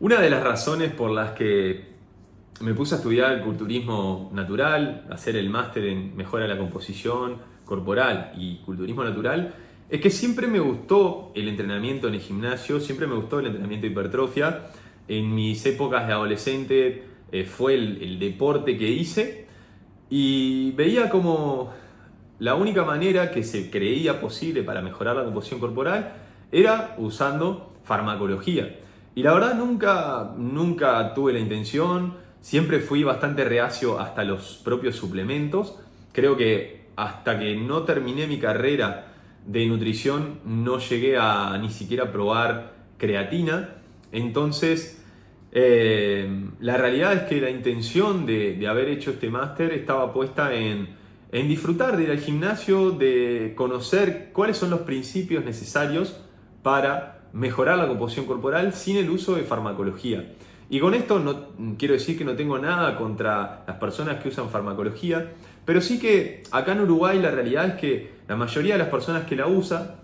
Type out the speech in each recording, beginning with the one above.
Una de las razones por las que me puse a estudiar culturismo natural, hacer el máster en mejora de la composición corporal y culturismo natural, es que siempre me gustó el entrenamiento en el gimnasio, siempre me gustó el entrenamiento de hipertrofia. En mis épocas de adolescente fue el deporte que hice y veía como la única manera que se creía posible para mejorar la composición corporal era usando farmacología. Y la verdad nunca tuve la intención, siempre fui bastante reacio hasta los propios suplementos. Creo que hasta que no terminé mi carrera de nutrición no llegué a ni siquiera probar creatina. Entonces, la realidad es que la intención de haber hecho este máster estaba puesta en disfrutar de ir al gimnasio, de conocer cuáles son los principios necesarios para mejorar la composición corporal sin el uso de farmacología. Y con esto no quiero decir que no tengo nada contra las personas que usan farmacología, pero sí que acá en Uruguay la realidad es que la mayoría de las personas que la usan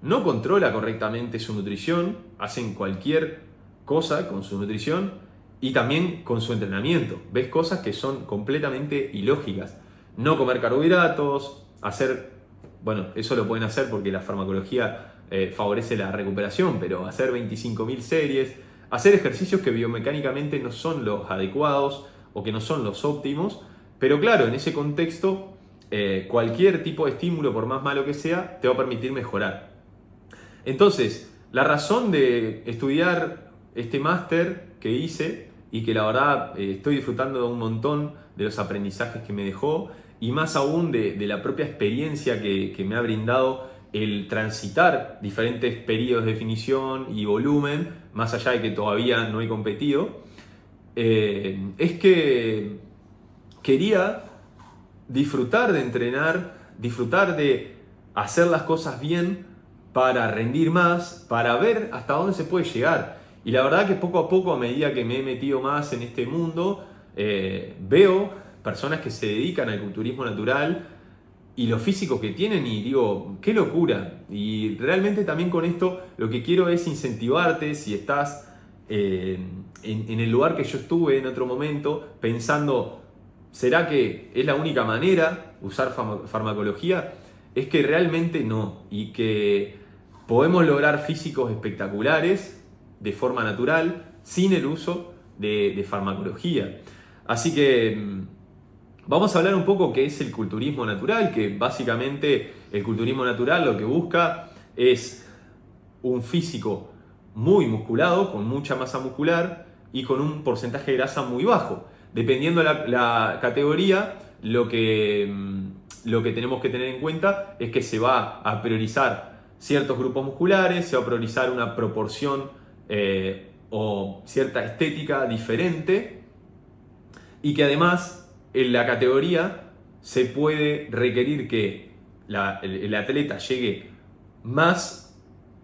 no controla correctamente su nutrición, hacen cualquier cosa con su nutrición y también con su entrenamiento. Ves cosas que son completamente ilógicas. No comer carbohidratos, bueno, eso lo pueden hacer porque la farmacología favorece la recuperación, pero hacer 25.000 series, hacer ejercicios que biomecánicamente no son los adecuados o que no son los óptimos, pero claro, en ese contexto, cualquier tipo de estímulo, por más malo que sea, te va a permitir mejorar. Entonces, la razón de estudiar este máster que hice y que la verdad estoy disfrutando de un montón de los aprendizajes que me dejó y más aún de la propia experiencia que me ha brindado el transitar diferentes periodos de definición y volumen, más allá de que todavía no he competido, es que quería disfrutar de entrenar, disfrutar de hacer las cosas bien para rendir más, para ver hasta dónde se puede llegar. Y la verdad que poco a poco, a medida que me he metido más en este mundo, veo personas que se dedican al culturismo natural y los físicos que tienen y digo, qué locura. Y realmente también con esto lo que quiero es incentivarte si estás en el lugar que yo estuve en otro momento pensando, ¿será que es la única manera usar farmacología? Es que realmente no, y que podemos lograr físicos espectaculares de forma natural sin el uso de farmacología. Así que vamos a hablar un poco qué es el culturismo natural, que básicamente el culturismo natural lo que busca es un físico muy musculado, con mucha masa muscular y con un porcentaje de grasa muy bajo. Dependiendo la categoría, lo que tenemos que tener en cuenta es que se va a priorizar ciertos grupos musculares, se va a priorizar una proporción o cierta estética diferente y que además en la categoría se puede requerir que el atleta llegue más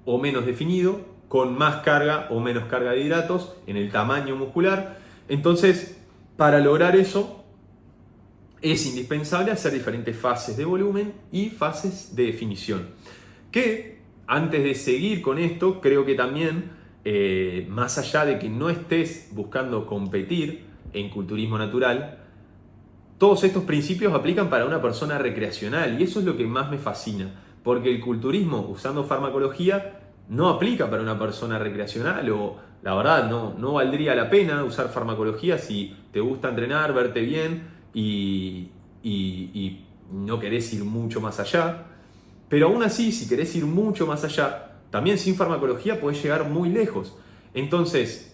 o menos definido, con más carga o menos carga de hidratos en el tamaño muscular. Entonces, para lograr eso, es indispensable hacer diferentes fases de volumen y fases de definición. Que antes de seguir con esto, creo que también, más allá de que no estés buscando competir en culturismo natural, todos estos principios aplican para una persona recreacional y eso es lo que más me fascina, porque el culturismo usando farmacología no aplica para una persona recreacional o la verdad no valdría la pena usar farmacología si te gusta entrenar, verte bien y no querés ir mucho más allá. Pero aún así, si querés ir mucho más allá, también sin farmacología podés llegar muy lejos. Entonces,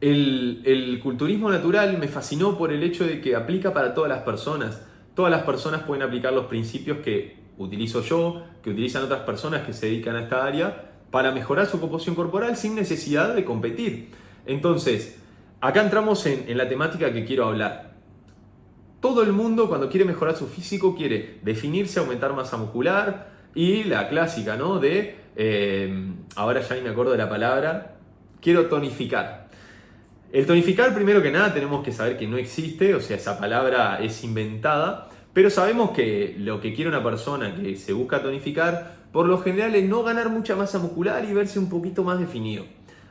el culturismo natural me fascinó por el hecho de que aplica para todas las personas. Todas las personas pueden aplicar los principios que utilizo yo, que utilizan otras personas que se dedican a esta área, para mejorar su composición corporal sin necesidad de competir. Entonces, acá entramos en la temática que quiero hablar. Todo el mundo cuando quiere mejorar su físico quiere definirse, aumentar masa muscular y la clásica, ¿no? Ahora ya ni me acuerdo de la palabra, quiero tonificar. El tonificar, primero que nada, tenemos que saber que no existe, o sea, esa palabra es inventada, pero sabemos que lo que quiere una persona que se busca tonificar, por lo general es no ganar mucha masa muscular y verse un poquito más definido.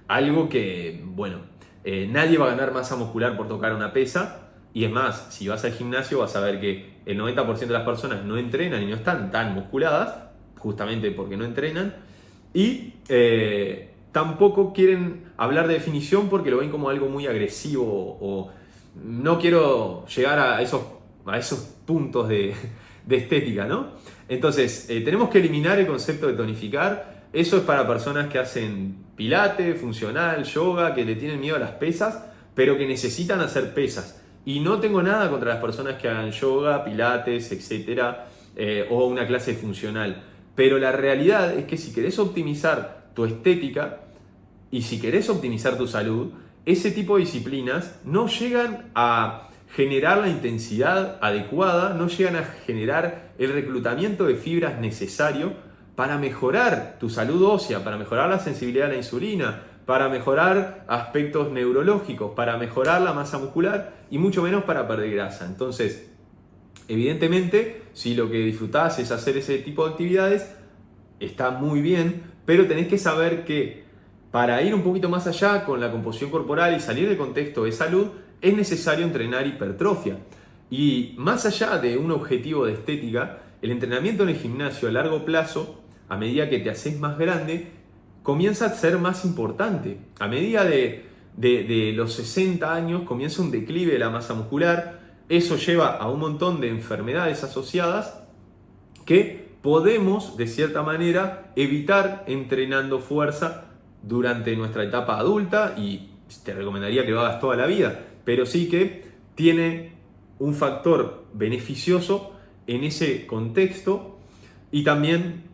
algo que, bueno, nadie va a ganar masa muscular por tocar una pesa. Y es más, si vas al gimnasio vas a ver que el 90% de las personas no entrenan y no están tan musculadas, justamente porque no entrenan. Y tampoco quieren hablar de definición porque lo ven como algo muy agresivo o no quiero llegar a esos puntos de estética, ¿no? Entonces, tenemos que eliminar el concepto de tonificar. Eso es para personas que hacen pilates, funcional, yoga, que le tienen miedo a las pesas, pero que necesitan hacer pesas. Y no tengo nada contra las personas que hagan yoga, pilates, etcétera, o una clase funcional. Pero la realidad es que si querés optimizar tu estética y si querés optimizar tu salud, ese tipo de disciplinas no llegan a generar la intensidad adecuada, no llegan a generar el reclutamiento de fibras necesario para mejorar tu salud ósea, para mejorar la sensibilidad a la insulina, para mejorar aspectos neurológicos, para mejorar la masa muscular y mucho menos para perder grasa. Entonces, evidentemente, si lo que disfrutás es hacer ese tipo de actividades, está muy bien, pero tenés que saber que para ir un poquito más allá con la composición corporal y salir del contexto de salud, es necesario entrenar hipertrofia. Y más allá de un objetivo de estética, el entrenamiento en el gimnasio a largo plazo, a medida que te haces más grande, comienza a ser más importante. A medida de los 60 años comienza un declive de la masa muscular. Eso lleva a un montón de enfermedades asociadas que podemos, de cierta manera, evitar entrenando fuerza durante nuestra etapa adulta, y te recomendaría que lo hagas toda la vida, pero sí que tiene un factor beneficioso en ese contexto y también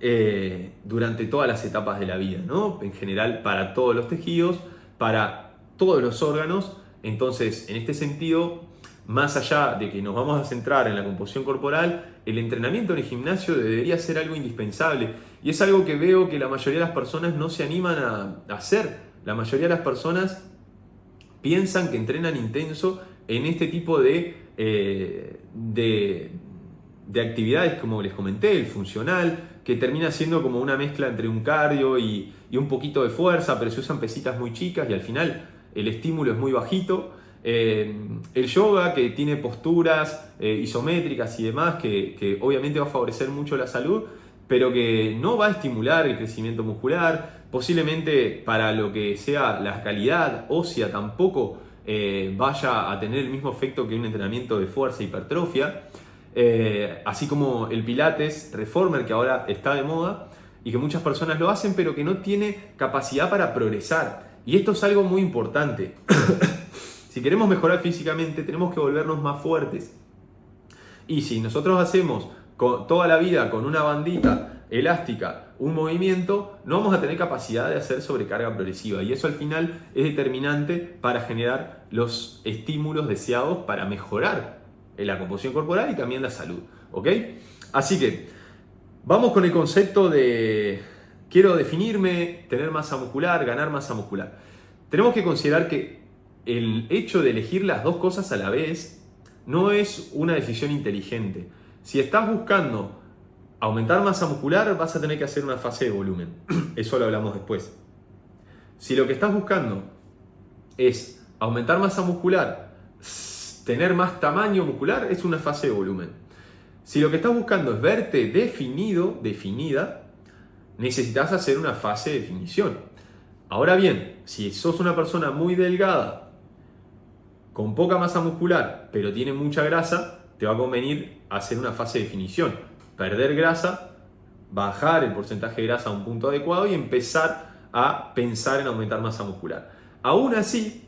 durante todas las etapas de la vida, ¿no? En general para todos los tejidos, para todos los órganos. Entonces, en este sentido, más allá de que nos vamos a centrar en la composición corporal, el entrenamiento en el gimnasio debería ser algo indispensable. Y es algo que veo que la mayoría de las personas no se animan a hacer. La mayoría de las personas piensan que entrenan intenso en este tipo de actividades, como les comenté, el funcional, que termina siendo como una mezcla entre un cardio y un poquito de fuerza, pero se usan pesitas muy chicas y al final el estímulo es muy bajito. El yoga, que tiene posturas isométricas y demás, que obviamente va a favorecer mucho la salud, pero que no va a estimular el crecimiento muscular. Posiblemente para lo que sea la calidad ósea tampoco vaya a tener el mismo efecto que un entrenamiento de fuerza e hipertrofia. Así como el Pilates Reformer, que ahora está de moda y que muchas personas lo hacen, pero que no tiene capacidad para progresar. Y esto es algo muy importante. Si queremos mejorar físicamente, tenemos que volvernos más fuertes. Y si nosotros hacemos toda la vida con una bandita elástica un movimiento, no vamos a tener capacidad de hacer sobrecarga progresiva. Y eso al final es determinante para generar los estímulos deseados para mejorar la composición corporal y también la salud. ¿Ok? Así que vamos con el concepto de quiero definirme, tener masa muscular, ganar masa muscular. Tenemos que considerar que el hecho de elegir las dos cosas a la vez no es una decisión inteligente. Si estás buscando aumentar masa muscular, vas a tener que hacer una fase de volumen. Eso lo hablamos después. Si lo que estás buscando es aumentar masa muscular, tener más tamaño muscular, es una fase de volumen. Si lo que estás buscando es verte definido, definida, necesitas hacer una fase de definición. Ahora bien, si sos una persona muy delgada, con poca masa muscular, pero tiene mucha grasa, te va a convenir hacer una fase de definición. Perder grasa, bajar el porcentaje de grasa a un punto adecuado y empezar a pensar en aumentar masa muscular. Aún así,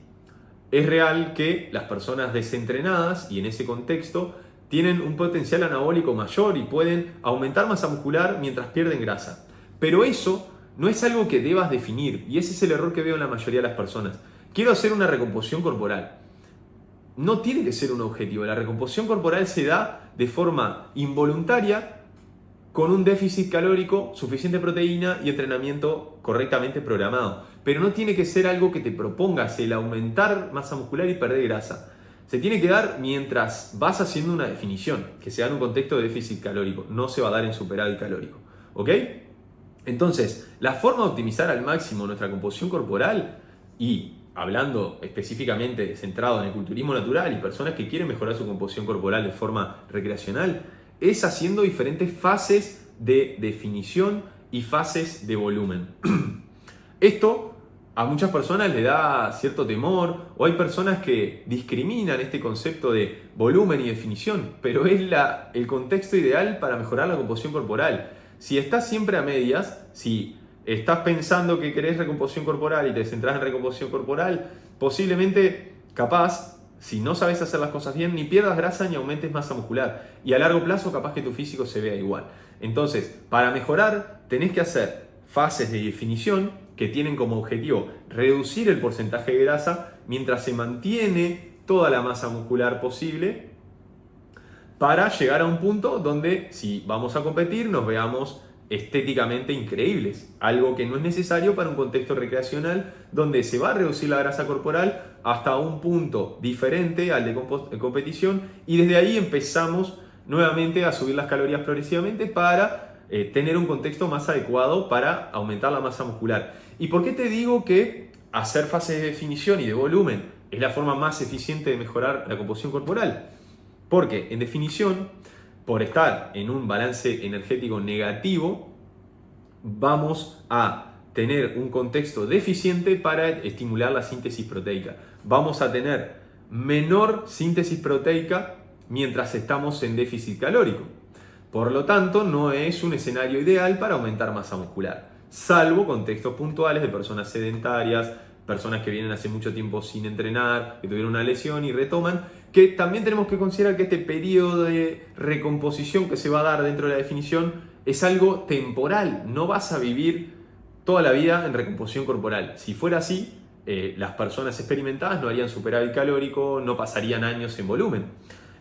es real que las personas desentrenadas y en ese contexto tienen un potencial anabólico mayor y pueden aumentar masa muscular mientras pierden grasa. Pero eso no es algo que debas definir y ese es el error que veo en la mayoría de las personas. Quiero hacer una recomposición corporal. No tiene que ser un objetivo. La recomposición corporal se da de forma involuntaria con un déficit calórico, suficiente proteína y entrenamiento correctamente programado. Pero no tiene que ser algo que te propongas el aumentar masa muscular y perder grasa. Se tiene que dar mientras vas haciendo una definición, que se da en un contexto de déficit calórico. No se va a dar en superávit calórico. ¿Ok? Entonces, la forma de optimizar al máximo nuestra composición corporal y hablando específicamente centrado en el culturismo natural y personas que quieren mejorar su composición corporal de forma recreacional, es haciendo diferentes fases de definición y fases de volumen. Esto a muchas personas le da cierto temor, o hay personas que discriminan este concepto de volumen y definición, pero es el contexto ideal para mejorar la composición corporal. Si estás siempre a medias, si estás pensando que querés recomposición corporal y te centrás en recomposición corporal, posiblemente, capaz, si no sabes hacer las cosas bien, ni pierdas grasa ni aumentes masa muscular. Y a largo plazo, capaz que tu físico se vea igual. Entonces, para mejorar, tenés que hacer fases de definición que tienen como objetivo reducir el porcentaje de grasa mientras se mantiene toda la masa muscular posible, para llegar a un punto donde, si vamos a competir, nos veamos estéticamente increíbles, algo que no es necesario para un contexto recreacional donde se va a reducir la grasa corporal hasta un punto diferente al de competición, y desde ahí empezamos nuevamente a subir las calorías progresivamente para tener un contexto más adecuado para aumentar la masa muscular. ¿Y por qué te digo que hacer fases de definición y de volumen es la forma más eficiente de mejorar la composición corporal? Porque en definición, por estar en un balance energético negativo, vamos a tener un contexto deficiente para estimular la síntesis proteica. Vamos a tener menor síntesis proteica mientras estamos en déficit calórico. Por lo tanto, no es un escenario ideal para aumentar masa muscular, salvo contextos puntuales de personas sedentarias, personas que vienen hace mucho tiempo sin entrenar, que tuvieron una lesión y retoman, que también tenemos que considerar que este periodo de recomposición que se va a dar dentro de la definición es algo temporal. No vas a vivir toda la vida en recomposición corporal. Si fuera así, las personas experimentadas no harían superávit calórico, no pasarían años en volumen.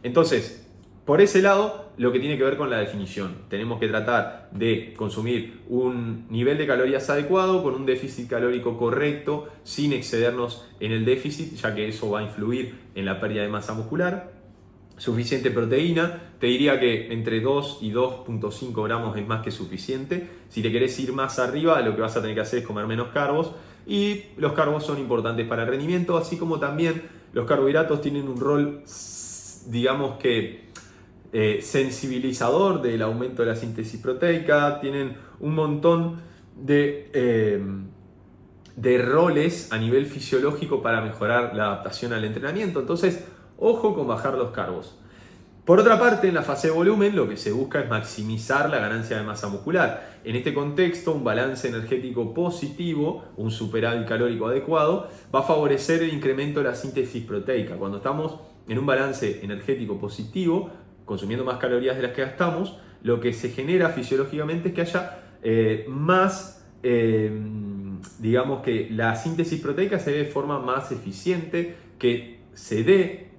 Entonces, por ese lado, lo que tiene que ver con la definición. Tenemos que tratar de consumir un nivel de calorías adecuado, con un déficit calórico correcto, sin excedernos en el déficit, ya que eso va a influir en la pérdida de masa muscular. Suficiente proteína, te diría que entre 2 y 2.5 gramos es más que suficiente. Si te querés ir más arriba, lo que vas a tener que hacer es comer menos carbos, y los carbos son importantes para el rendimiento, así como también los carbohidratos tienen un rol, digamos que sensibilizador del aumento de la síntesis proteica, tienen un montón de roles a nivel fisiológico para mejorar la adaptación al entrenamiento. Entonces, ojo con bajar los carbos. Por otra parte, en la fase de volumen lo que se busca es maximizar la ganancia de masa muscular. En este contexto, un balance energético positivo, un superávit calórico adecuado, va a favorecer el incremento de la síntesis proteica. Cuando estamos en un balance energético positivo, consumiendo más calorías de las que gastamos, lo que se genera fisiológicamente es que haya más, digamos que la síntesis proteica se dé de forma más eficiente, que se dé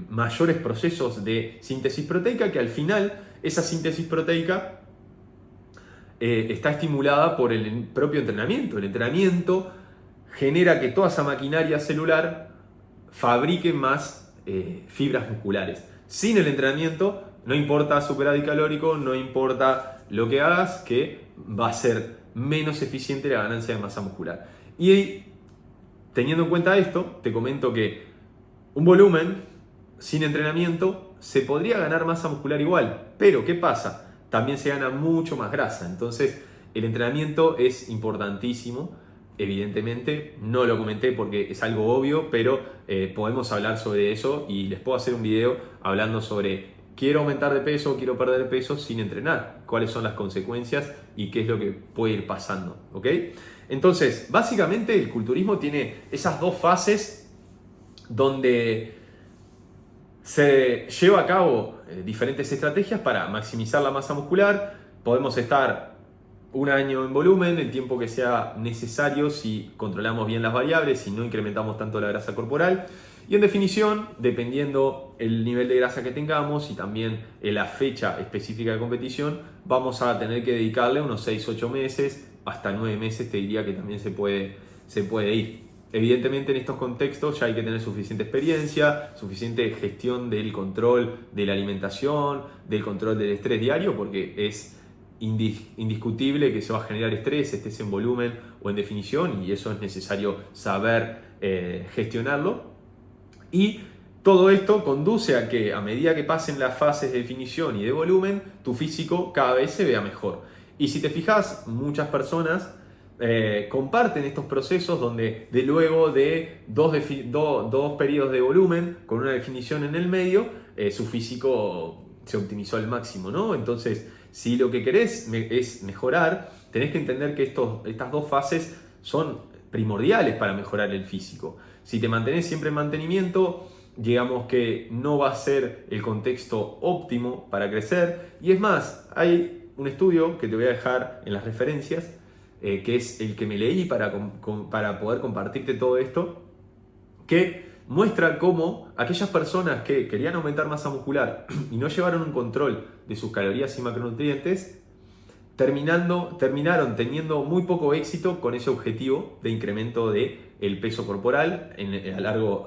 mayores procesos de síntesis proteica, que al final esa síntesis proteica está estimulada por el propio entrenamiento. El entrenamiento genera que toda esa maquinaria celular fabrique más fibras musculares. Sin el entrenamiento, no importa superávit calórico, no importa lo que hagas, que va a ser menos eficiente la ganancia de masa muscular. Y teniendo en cuenta esto, te comento que un volumen sin entrenamiento se podría ganar masa muscular igual, pero ¿qué pasa? También se gana mucho más grasa. Entonces, el entrenamiento es importantísimo. Evidentemente, no lo comenté porque es algo obvio, pero podemos hablar sobre eso y les puedo hacer un video hablando sobre quiero aumentar de peso, quiero perder peso sin entrenar, cuáles son las consecuencias y qué es lo que puede ir pasando, ¿ok? Entonces, básicamente el culturismo tiene esas dos fases donde se lleva a cabo diferentes estrategias para maximizar la masa muscular. Podemos estar un año en volumen, el tiempo que sea necesario si controlamos bien las variables y no incrementamos tanto la grasa corporal. Y en definición, dependiendo el nivel de grasa que tengamos y también la fecha específica de competición, vamos a tener que dedicarle unos 6-8 meses, hasta 9 meses te diría que también se puede ir. Evidentemente en estos contextos ya hay que tener suficiente experiencia, suficiente gestión del control de la alimentación, del control del estrés diario, porque es indiscutible que se va a generar estrés, estés en volumen o en definición, y eso es necesario saber gestionarlo. Y todo esto conduce a que a medida que pasen las fases de definición y de volumen, tu físico cada vez se vea mejor. Y si te fijas, muchas personas comparten estos procesos donde de luego de dos periodos de volumen con una definición en el medio, su físico se optimizó al máximo, ¿no? Entonces, si lo que querés es mejorar, tenés que entender que estas dos fases son primordiales para mejorar el físico. Si te mantenés siempre en mantenimiento, digamos que no va a ser el contexto óptimo para crecer. Y es más, hay un estudio que te voy a dejar en las referencias, que es el que me leí para poder compartirte todo esto, que muestra cómo aquellas personas que querían aumentar masa muscular y no llevaron un control de sus calorías y macronutrientes, terminaron teniendo muy poco éxito con ese objetivo de incremento del peso corporal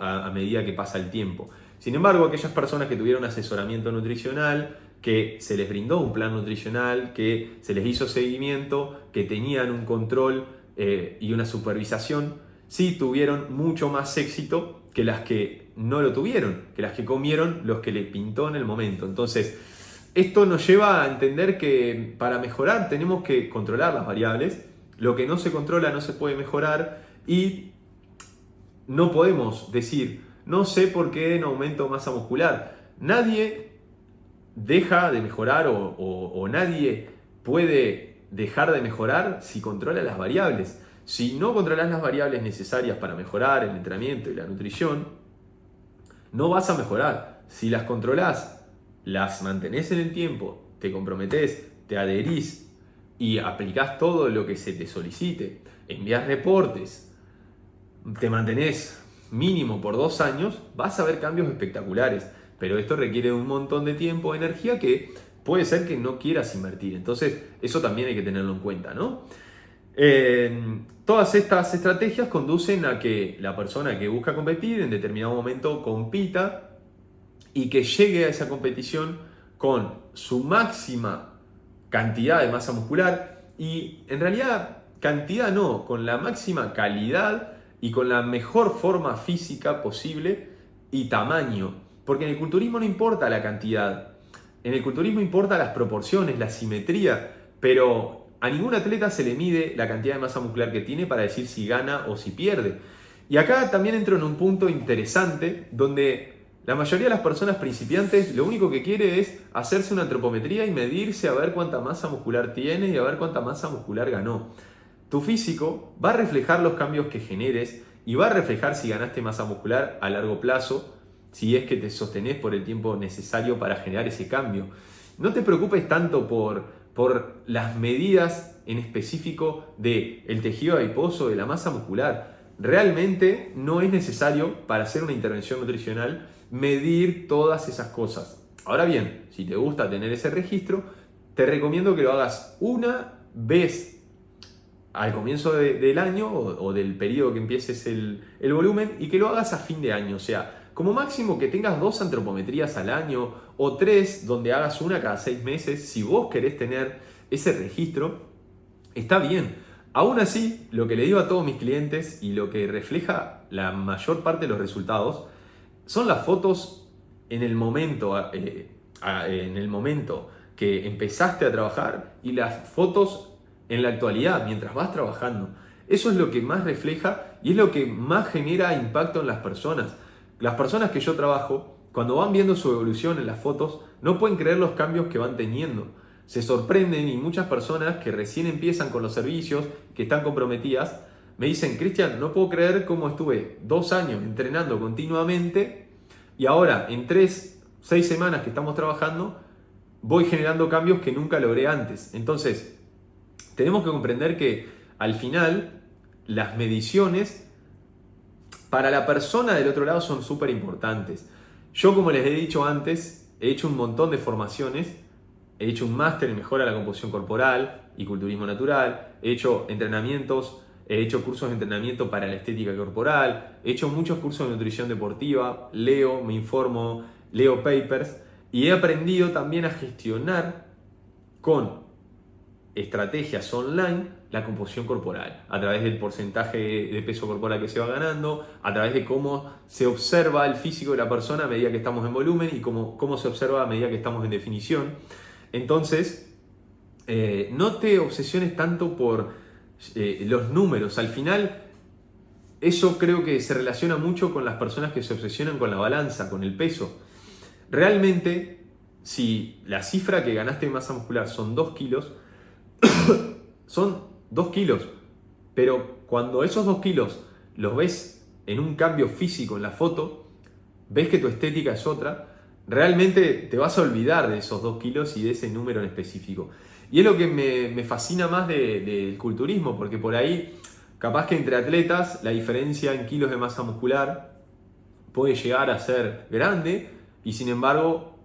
a medida que pasa el tiempo. Sin embargo, aquellas personas que tuvieron asesoramiento nutricional, que se les brindó un plan nutricional, que se les hizo seguimiento, que tenían un control y una supervisación, sí tuvieron mucho más éxito que las que no lo tuvieron, que las que comieron los que le pintó en el momento. Entonces, esto nos lleva a entender que para mejorar tenemos que controlar las variables. Lo que no se controla no se puede mejorar, y no podemos decir, no sé por qué no aumento masa muscular. Nadie deja de mejorar o nadie puede dejar de mejorar si controla las variables. Si no controlas las variables necesarias para mejorar el entrenamiento y la nutrición, no vas a mejorar. Si las controlás, las mantenés en el tiempo, te comprometés, te adherís y aplicás todo lo que se te solicite, envías reportes, te mantenés mínimo por 2 años, vas a ver cambios espectaculares. Pero esto requiere un montón de tiempo, energía que puede ser que no quieras invertir. Entonces, eso también hay que tenerlo en cuenta, ¿no? Todas estas estrategias conducen a que la persona que busca competir en determinado momento compita y que llegue a esa competición con su máxima cantidad de masa muscular, y en realidad cantidad no, con la máxima calidad y con la mejor forma física posible y tamaño. Porque en el culturismo no importa la cantidad, en el culturismo importa las proporciones, la simetría, pero a ningún atleta se le mide la cantidad de masa muscular que tiene para decir si gana o si pierde. Y acá también entro en un punto interesante donde la mayoría de las personas principiantes lo único que quiere es hacerse una antropometría y medirse a ver cuánta masa muscular tiene y a ver cuánta masa muscular ganó. Tu físico va a reflejar los cambios que generes y va a reflejar si ganaste masa muscular a largo plazo, si es que te sostenés por el tiempo necesario para generar ese cambio. No te preocupes tanto por las medidas en específico del tejido adiposo, de la masa muscular. Realmente no es necesario para hacer una intervención nutricional medir todas esas cosas. Ahora bien, si te gusta tener ese registro, te recomiendo que lo hagas una vez al comienzo del año o del periodo que empieces el volumen, y que lo hagas a fin de año. O sea, como máximo que tengas 2 antropometrías al año o 3, donde hagas una cada 6 meses. Si vos querés tener ese registro, está bien. Aún así, lo que le digo a todos mis clientes y lo que refleja la mayor parte de los resultados son las fotos en el momento que empezaste a trabajar y las fotos en la actualidad mientras vas trabajando. Eso es lo que más refleja y es lo que más genera impacto en las personas. Las personas que yo trabajo, cuando van viendo su evolución en las fotos, no pueden creer los cambios que van teniendo. Se sorprenden, y muchas personas que recién empiezan con los servicios, que están comprometidas, me dicen: Cristian, no puedo creer cómo estuve 2 años entrenando continuamente y ahora en 6 semanas que estamos trabajando voy generando cambios que nunca logré antes. Entonces, tenemos que comprender que al final las mediciones para la persona del otro lado son súper importantes. Yo, como les he dicho antes, he hecho un montón de formaciones. He hecho un máster en mejora de la composición corporal y culturismo natural. He hecho entrenamientos, he hecho cursos de entrenamiento para la estética corporal. He hecho muchos cursos de nutrición deportiva. Leo, me informo, leo papers. Y he aprendido también a gestionar con estrategias online la composición corporal, a través del porcentaje de peso corporal que se va ganando, a través de cómo se observa el físico de la persona a medida que estamos en volumen y cómo se observa a medida que estamos en definición. Entonces, no te obsesiones tanto por los números. Al final, eso creo que se relaciona mucho con las personas que se obsesionan con la balanza, con el peso. Realmente, si la cifra que ganaste de masa muscular son 2 kilos, son 2 kilos, pero cuando esos 2 kilos los ves en un cambio físico en la foto, ves que tu estética es otra, realmente te vas a olvidar de esos 2 kilos y de ese número en específico. Y es lo que me fascina más del culturismo, porque por ahí, capaz que entre atletas, la diferencia en kilos de masa muscular puede llegar a ser grande y sin embargo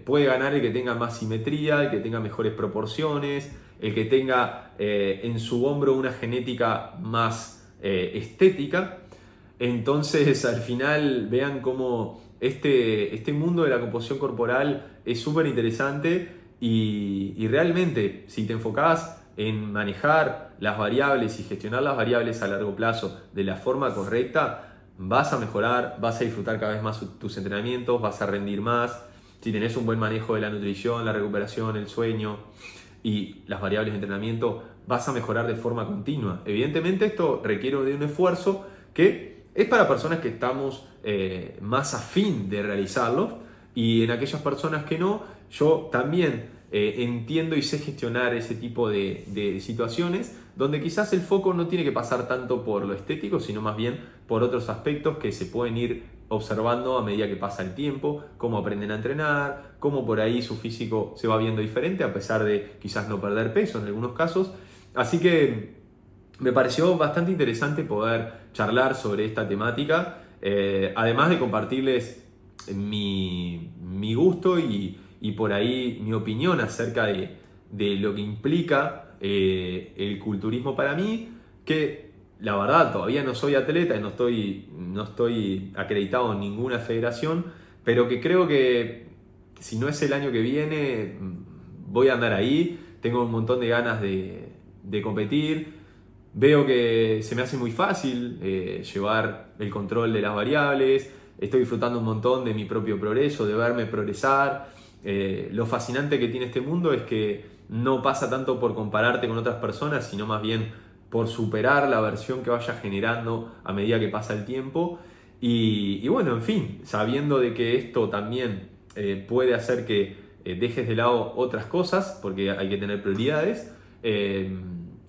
puede ganar el que tenga más simetría, el que tenga mejores proporciones, el que tenga en su hombro una genética más estética. Entonces al final vean cómo este mundo de la composición corporal es súper interesante y realmente si te enfocás en manejar las variables y gestionar las variables a largo plazo de la forma correcta, vas a mejorar, vas a disfrutar cada vez más tus entrenamientos, vas a rendir más. Si tenés un buen manejo de la nutrición, la recuperación, el sueño y las variables de entrenamiento, vas a mejorar de forma continua. Evidentemente esto requiere de un esfuerzo que es para personas que estamos más afín de realizarlo, y en aquellas personas que no, yo también entiendo y sé gestionar ese tipo de situaciones donde quizás el foco no tiene que pasar tanto por lo estético, sino más bien por otros aspectos que se pueden ir observando a medida que pasa el tiempo, cómo aprenden a entrenar, cómo por ahí su físico se va viendo diferente a pesar de quizás no perder peso en algunos casos. Así que me pareció bastante interesante poder charlar sobre esta temática, además de compartirles mi gusto y por ahí mi opinión acerca de lo que implica el culturismo para mí, que la verdad todavía no soy atleta y no estoy acreditado en ninguna federación, pero que creo que si no es el año que viene voy a andar ahí, tengo un montón de ganas de competir. Veo que se me hace muy fácil llevar el control de las variables, estoy disfrutando un montón de mi propio progreso, de verme progresar. Lo fascinante que tiene este mundo es que no pasa tanto por compararte con otras personas, sino más bien por superar la versión que vayas generando a medida que pasa el tiempo. Y bueno, en fin, sabiendo de que esto también puede hacer que dejes de lado otras cosas, porque hay que tener prioridades,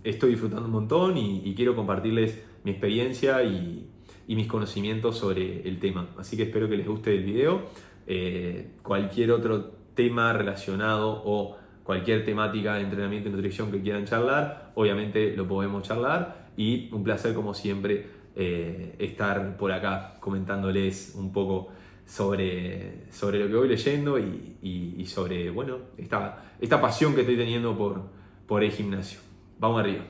estoy disfrutando un montón y quiero compartirles mi experiencia y mis conocimientos sobre el tema. Así que espero que les guste el video. Cualquier otro tema relacionado o cualquier temática de entrenamiento y nutrición que quieran charlar, obviamente lo podemos charlar, y un placer como siempre estar por acá comentándoles un poco sobre lo que voy leyendo y sobre, bueno, esta pasión que estoy teniendo por el gimnasio. Vamos arriba.